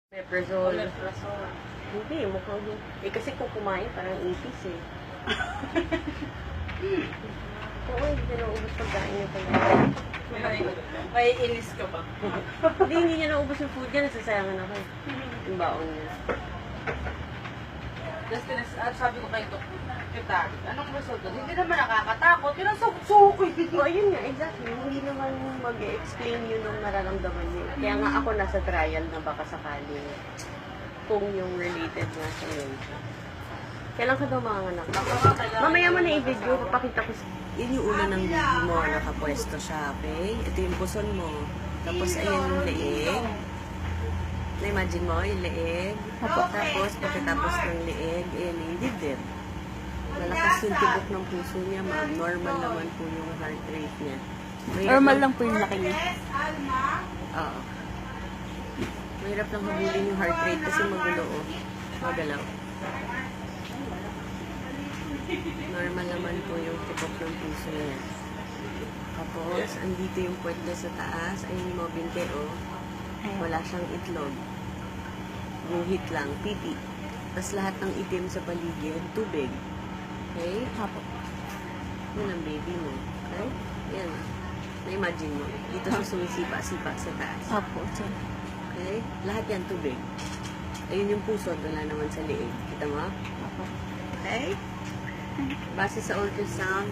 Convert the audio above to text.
Meprazole. Omeprazole. Hindi, mukhang yun. Eh, kasi kung kumain, parang 80s eh. Oo, hindi na naubos pagkain niya pala. May inis ka ba? Hindi niya naubos yung food niya. Nasasayangan ako eh. Yung baon niya. Tapos sabi ko kay Dok, kita, anong result doon? Hindi naman nakakatakot. Yun ang sukoy. Oo, yun nga, exactly. Hindi naman mag-explain yun ng nararamdaman niya. Kaya nga ako nasa trial na baka sakali kung yung related nga sa yun. Kailan ka daw mga anak? Mamaya mo na i-video, papakita ko. Yun yung ulo ng baby mo, nakapwesto siya, okay? Ito yung puson mo. Tapos ayan yung leeg. Na-imagine mo, yung leeg. Tapos, pagkatapos ng leeg, ayan yung dibdib. Malakas yung tibok ng puso niya, ma'am. Normal naman po yung heart rate niya. Normal lang po yung laki niya. Oo. Mahirap lang habulin yung heart rate kasi magulo, oh. Magalaw. Normal naman po yung tibok ng puso niya. Tapos, andito yung puwet niya sa taas. Ayun mo, binte, oh. Wala siyang itlog. Guhit lang, pipi. Tapos lahat ng itim sa paligid, tubig. Okay? Apo. Yun ang baby mo. Okay? Yan. Na-imagine mo. Dito siya sumisipa-sipa sa taas. Apo, sir. Okay? Lahat yan tubig. Ayun yung puso, wala naman sa leeg. Kita mo? Apo. Okay? Base sa ultrasound,